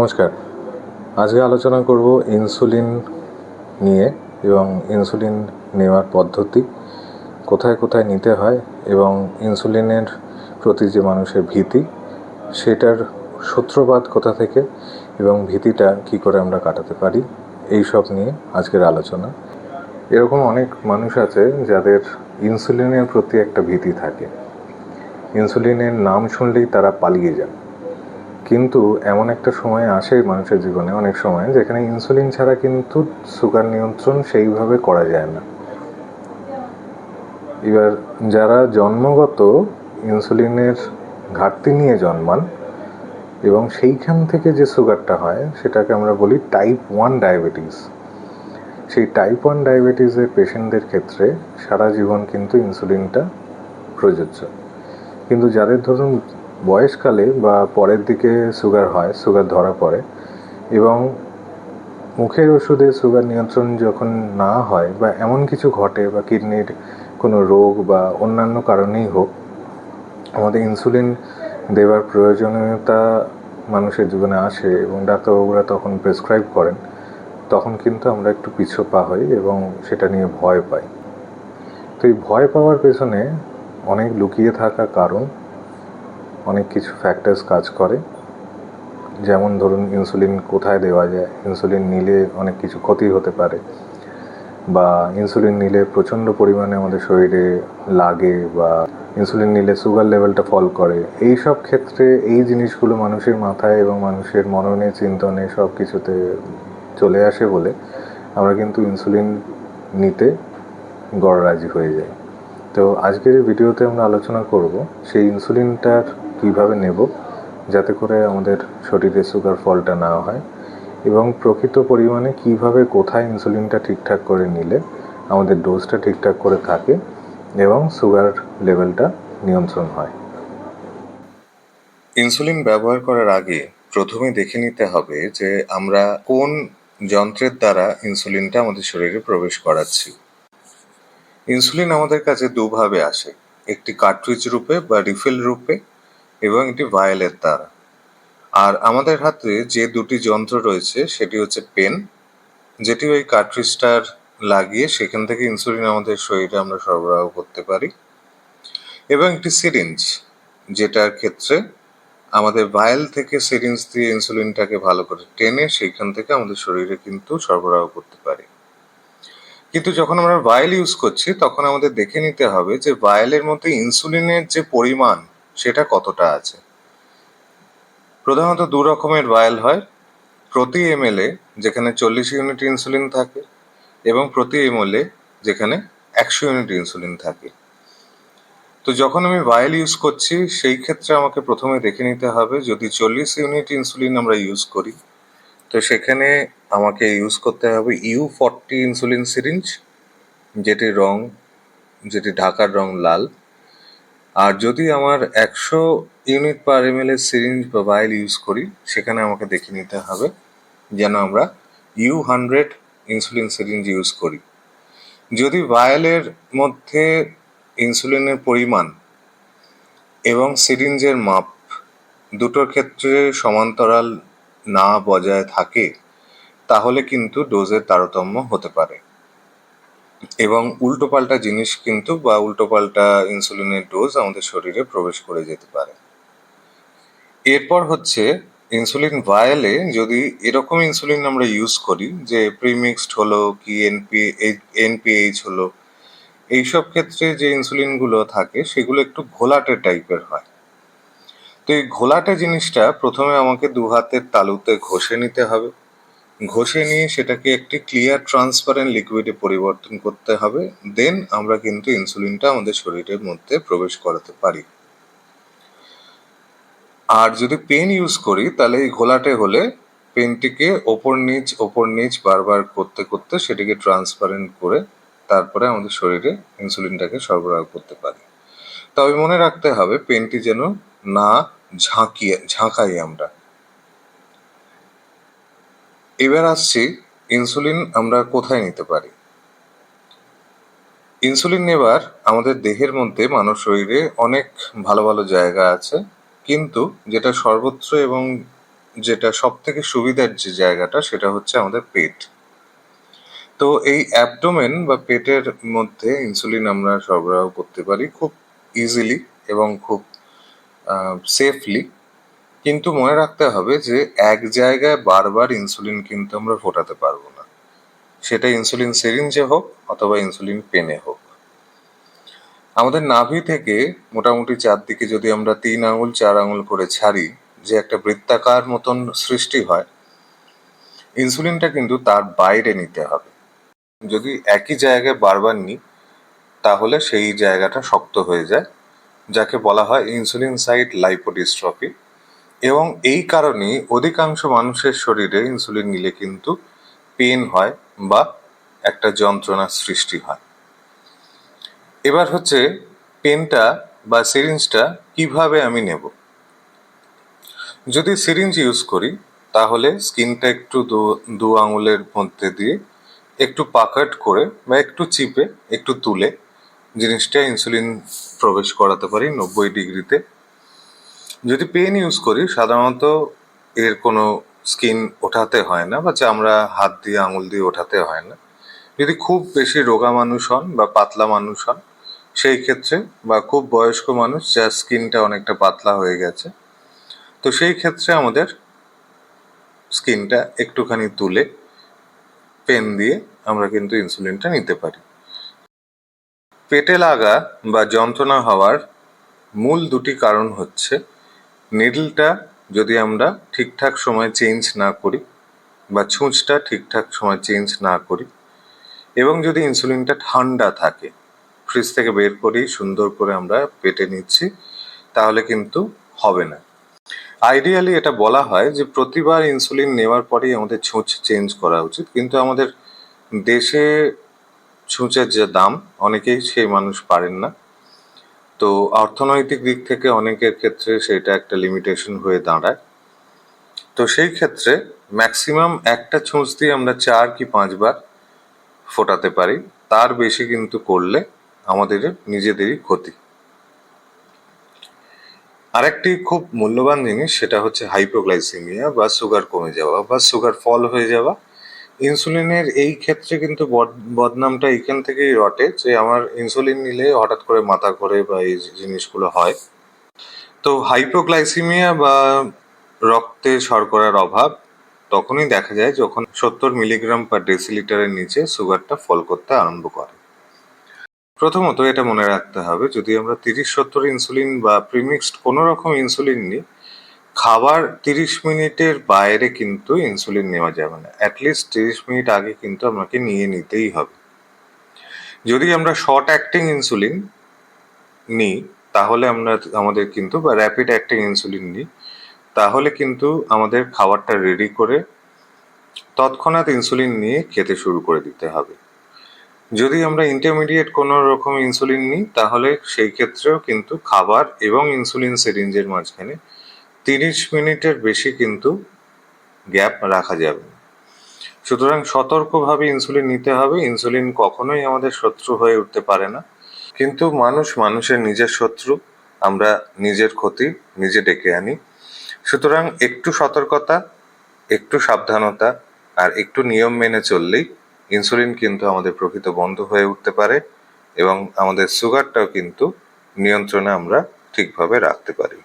নমস্কার। আজকে আলোচনা করব ইনসুলিন নিয়ে এবং ইনসুলিন নেওয়ার পদ্ধতি, কোথায় কোথায় নিতে হয় এবং ইনসুলিনের প্রতি যে মানুষের ভীতি, সেটার সূত্রপাত কোথা থেকে এবং ভীতিটা কী করে আমরা কাটাতে পারি, এই সব নিয়ে আজকের আলোচনা। এরকম অনেক মানুষ আছে যাদের ইনসুলিনের প্রতি একটা ভীতি থাকে। ইনসুলিনের নাম শুনলেই তারা পালিয়ে যান। কিন্তু এমন একটা সময় আসে মানুষের জীবনে, অনেক সময়, যেখানে ইনসুলিন ছাড়া কিন্তু সুগার নিয়ন্ত্রণ সেইভাবে করা যায় না। এবার যারা জন্মগত ইনসুলিনের ঘাটতি নিয়ে জন্মান এবং সেইখান থেকে যে সুগারটা হয় সেটাকে আমরা বলি টাইপ 1 ডায়াবেটিস। সেই টাইপ 1 ডায়াবেটিসের পেশেন্টদের ক্ষেত্রে সারা জীবন কিন্তু ইনসুলিনটা প্রযোজ্য। কিন্তু যাদের ধরুন বয়সকালে বা পরের দিকে সুগার ধরা পড়ে এবং মুখের ওষুধে সুগার নিয়ন্ত্রণ যখন না হয় বা এমন কিছু ঘটে বা কিডনির কোনো রোগ বা অন্যান্য কারণেই হোক, আমাদের ইনসুলিন দেওয়ার প্রয়োজনীয়তা মানুষের জীবনে আসে এবং ডাক্তারবাবুরা তখন প্রেসক্রাইব করেন, তখন কিন্তু আমরা একটু পিছু পা হই এবং সেটা নিয়ে ভয় পাই। তো এই ভয় পাওয়ার পেছনে অনেক লুকিয়ে থাকা কারণ, অনেক কিছু ফ্যাক্টরস কাজ করে। যেমন ধরুন, ইনসুলিন কোথায় দেওয়া যায়, ইনসুলিন নিলে অনেক কিছু ক্ষতি হতে পারে, বা ইনসুলিন নিলে প্রচণ্ড পরিমাণে আমাদের শরীরে লাগে, বা ইনসুলিন নিলে সুগার লেভেলটা ফল করে। এই সব ক্ষেত্রে এই জিনিসগুলো মানুষের মাথায় এবং মানুষের মননে, চিন্তনে সব কিছুতে চলে আসে বলে আমরা কিন্তু ইনসুলিন নিতে গড়রাজি হয়ে যাই। তো আজকের এই ভিডিওতে আমরা আলোচনা করব সেই ইনসুলিনটার কীভাবে নেব যাতে করে আমাদের শরীরে সুগার ফলটা না হয়, এবং প্রকৃত পরিমাণে কিভাবে কোথায় ইনসুলিনটা ঠিকঠাক করে নিলে আমাদের ডোজটা ঠিকঠাক করে থাকে এবং সুগার লেভেলটা নিয়ন্ত্রণ হয়। ইনসুলিন ব্যবহার করার আগে প্রথমে দেখে নিতে হবে যে আমরা কোন যন্ত্রের দ্বারা ইনসুলিনটা আমাদের শরীরে প্রবেশ করাচ্ছি। ইনসুলিন আমাদের কাছে দুভাবে আসে, একটি কার্ট্রিজ রূপে বা রিফিল রূপে এবং একটি ভায়েলের দ্বারা। আর আমাদের হাতে যে দুটি যন্ত্র রয়েছে সেটি হচ্ছে পেন, যেটি ওই কার্ট্রিজটার লাগিয়ে সেখান থেকে ইনসুলিন আমাদের শরীরে আমরা সরবরাহ করতে পারি, এবং একটি সিরিঞ্জ, যেটার ক্ষেত্রে আমাদের ভায়েল থেকে সিরিঞ্জ দিয়ে ইনসুলিনটাকে ভালো করে টেনে সেইখান থেকে আমাদের শরীরে কিন্তু সরবরাহ করতে পারি। কিন্তু যখন আমরা ভায়েল ইউজ করছি তখন আমাদের দেখে নিতে হবে যে ভায়েলের মধ্যে ইনসুলিনের যে পরিমাণ সেটা কতটা আছে। প্রধানত দু রকমের ভায়েল হয়, প্রতি এমএলএ যেখানে 40 ইউনিট ইনসুলিন থাকে এবং প্রতি এমএলএ যেখানে 100 ইউনিট ইনসুলিন থাকে। তো যখন আমি ভায়েল ইউজ করছি সেই ক্ষেত্রে আমাকে প্রথমে দেখে নিতে হবে, যদি 40 ইউনিট ইনসুলিন আমরা ইউজ করি তো সেখানে আমাকে ইউজ করতে হবে U40 ইনসুলিন সিরিঞ্জ, যেটি ঢাকার রং লাল। আর যদি আমার 100 ইউনিট পার এমএলএ সিরিঞ্জ বা ভায়েল ইউজ করি সেখানে আমাকে দেখে নিতে হবে যেন আমরা U100 ইনসুলিন সিরিঞ্জ ইউজ করি। যদি ভায়েলের মধ্যে ইনসুলিনের পরিমাণ এবং সিরিঞ্জের মাপ দুটোর ক্ষেত্রে সমান্তরাল না বজায় থাকে তাহলে কিন্তু ডোজের তারতম্য হতে পারে এবং উল্টোপাল্টা জিনিস কিন্তু বা উল্টোপাল্টা ইনসুলিনের ডোজ আমাদের শরীরে প্রবেশ করে যেতে পারে। এরপর হচ্ছে ইনসুলিন ভায়েলে যদি এরকম ইনসুলিন আমরা ইউজ করি যে প্রিমিক্সড হলো কি এনপিএইচ হলো, এইসব ক্ষেত্রে যে ইনসুলিনগুলো থাকে সেগুলো একটু ঘোলাটে টাইপের হয়। তো এই ঘোলাটে জিনিসটা প্রথমে আমাকে দু হাতের তালুতে ঘষে নিতে হবে। ঘষে নিয়ে সেটাকে একটি ক্লিয়ার ট্রান্সপারেন্ট লিকুইডে পরিবর্তন করতে হবে, দেন আমরা কিন্তু ইনসুলিনটা আমাদের শরীরের মধ্যে প্রবেশ করাতে পারি। আর যদি পেন ইউজ করি তাহলে এই ঘোলাটে হলে পেনটিকে ওপর নিচ বারবার করতে করতে সেটিকে ট্রান্সপারেন্ট করে তারপরে আমাদের শরীরে ইনসুলিনটাকে সরবরাহ করতে পারি। তবে মনে রাখতে হবে পেনটি যেন না ঝাঁকাই আমরা। এবার আসছি ইনসুলিন আমরা কোথায় নিতে পারি। ইনসুলিন নেবার আমাদের দেহের মধ্যে মানব শরীরে অনেক ভালো ভালো জায়গা আছে, কিন্তু যেটা সর্বত্র এবং যেটা সব থেকে সুবিধার যে জায়গাটা সেটা হচ্ছে আমাদের পেট। তো এই অ্যাবডোমেন বা পেটের মধ্যে ইনসুলিন আমরা সরবরাহ করতে পারি খুব ইজিলি এবং খুব সেফলি। কিন্তু মনে রাখতে হবে যে এক জায়গায় বারবার ইনসুলিন কিন্তু আমরা ফোটাতে পারবো না, সেটা ইনসুলিন সিরিঞ্জে হোক অথবা ইনসুলিন পেনে হোক। আমাদের নাভি থেকে মোটামুটি চারদিকে যদি আমরা 3 আঙুল 4 আঙুল করে ছাড়ি, যে একটা বৃত্তাকার মতন সৃষ্টি হয়, ইনসুলিনটা কিন্তু তার বাইরে নিতে হবে। যদি একই জায়গায় বারবার নিই তাহলে সেই জায়গাটা শক্ত হয়ে যায়, যাকে বলা হয় ইনসুলিন সাইট লাইপোডিস্ট্রফি। এবং এই কারণেই অধিকাংশ মানুষের শরীরে ইনসুলিন নিলে কিন্তু পেন হয় বা একটা যন্ত্রণার সৃষ্টি হয়। এবার হচ্ছে পেনটা বা সিরিঞ্জটা কিভাবে আমি নেব। যদি সিরিঞ্জ ইউজ করি তাহলে স্কিনটা একটু দু আঙুলের মধ্যে দিয়ে একটু পাকাট করে বা একটু চিপে একটু তুলে জিনিসটা ইনসুলিন প্রবেশ করাতে পারি 90 ডিগ্রিতে। যদি পেন ইউজ করি সাধারণত এর কোনো স্কিন ওঠাতে হয় না বা চামড়া হাত দিয়ে আঙুল দিয়ে ওঠাতে হয় না। যদি খুব বেশি রোগা মানুষ হন বা পাতলা মানুষ হন সেই ক্ষেত্রে, বা খুব বয়স্ক মানুষ যার স্কিনটা অনেকটা পাতলা হয়ে গেছে, তো সেই ক্ষেত্রে আমাদের স্কিনটা একটুখানি তুলে পেন দিয়ে আমরা কিন্তু ইনসুলিনটা নিতে পারি। পেটে লাগা বা যন্ত্রণা হওয়ার মূল দুটি কারণ হচ্ছে নিডলটা যদি আমরা ঠিকঠাক সময় চেঞ্জ না করি বা ছুঁচটা ঠিকঠাক সময় চেঞ্জ না করি, এবং যদি ইনসুলিনটা ঠান্ডা থাকে, ফ্রিজ থেকে বের করেই সুন্দর করে আমরা পেটে নিচ্ছি, তাহলে কিন্তু হবে না। আইডিয়ালি এটা বলা হয় যে প্রতিবার ইনসুলিন নেওয়ার পরেই আমাদের ছুঁচ চেঞ্জ করা উচিত, কিন্তু আমাদের দেশে ছুঁচের যে দাম, অনেকেই সেই মানুষ পারেন না। তো অর্থনৈতিক দিক থেকে অনেকের ক্ষেত্রে সেটা একটা লিমিটেশন হয়ে দাঁড়ায়। তো সেই ক্ষেত্রে ম্যাক্সিমাম একটা ছুঁচ দিয়ে আমরা 4 কি 5 বার ফোটাতে পারি, তার বেশি কিন্তু করলে আমাদের নিজেদেরই ক্ষতি। আরেকটি খুব মূল্যবান জিনিস সেটা হচ্ছে হাইপোগ্লাইসেমিয়া বা সুগার কমে যাওয়া বা সুগার ফল হয়ে যাওয়া। ইনসুলিনের এই ক্ষেত্রে কিন্তু বদনামটা এইখান থেকেই রটে যে আমার ইনসুলিন নিলে হঠাৎ করে মাথা ঘোরে বা এই জিনিসগুলো হয়। তো হাইপোগ্লাইসেমিয়া বা রক্তে শর্করার অভাব তখনই দেখা যায় যখন 70 মিলিগ্রাম/ডেসিলিটারের নিচে সুগারটা ফল করতে আরম্ভ করে। প্রথমত এটা মনে রাখতে হবে, যদি আমরা 30-70 ইনসুলিন বা প্রিমিক্সড কোনো রকম ইনসুলিন নিই, খাবার 30 মিনিটের বাইরে কিন্তু ইনসুলিন নেওয়া যাবে না। অ্যাটলিস্ট 30 মিনিট আগে কিন্তু আমাকে নিয়ে নিতেই হবে। যদি আমরা শর্ট অ্যাক্টিং ইনসুলিন নিই তাহলে আমাদের কিন্তু, বা র্যাপিড অ্যাক্টিং ইনসুলিন নিই তাহলে কিন্তু আমাদের খাবারটা রেডি করে তৎক্ষণাৎ ইনসুলিন নিয়ে খেতে শুরু করে দিতে হবে। যদি আমরা ইন্টারমিডিয়েট কোনো রকম ইনসুলিন নিই তাহলে সেই ক্ষেত্রেও কিন্তু খাবার এবং ইনসুলিন সিরিঞ্জের মাঝখানে 30 মিনিটের বেশি কিন্তু গ্যাপ রাখা যাবে না। সুতরাং সতর্কভাবে ইনসুলিন নিতে হবে। ইনসুলিন কখনোই আমাদের শত্রু হয়ে উঠতে পারে না, কিন্তু মানুষের নিজের শত্রু। আমরা নিজের ক্ষতি নিজে ডেকে আনি। সুতরাং একটু সতর্কতা, একটু সাবধানতা আর একটু নিয়ম মেনে চললেই ইনসুলিন কিন্তু আমাদের প্রকৃত বন্ধু হয়ে উঠতে পারে এবং আমাদের সুগারটাও কিন্তু নিয়ন্ত্রণে আমরা ঠিকভাবে রাখতে পারি।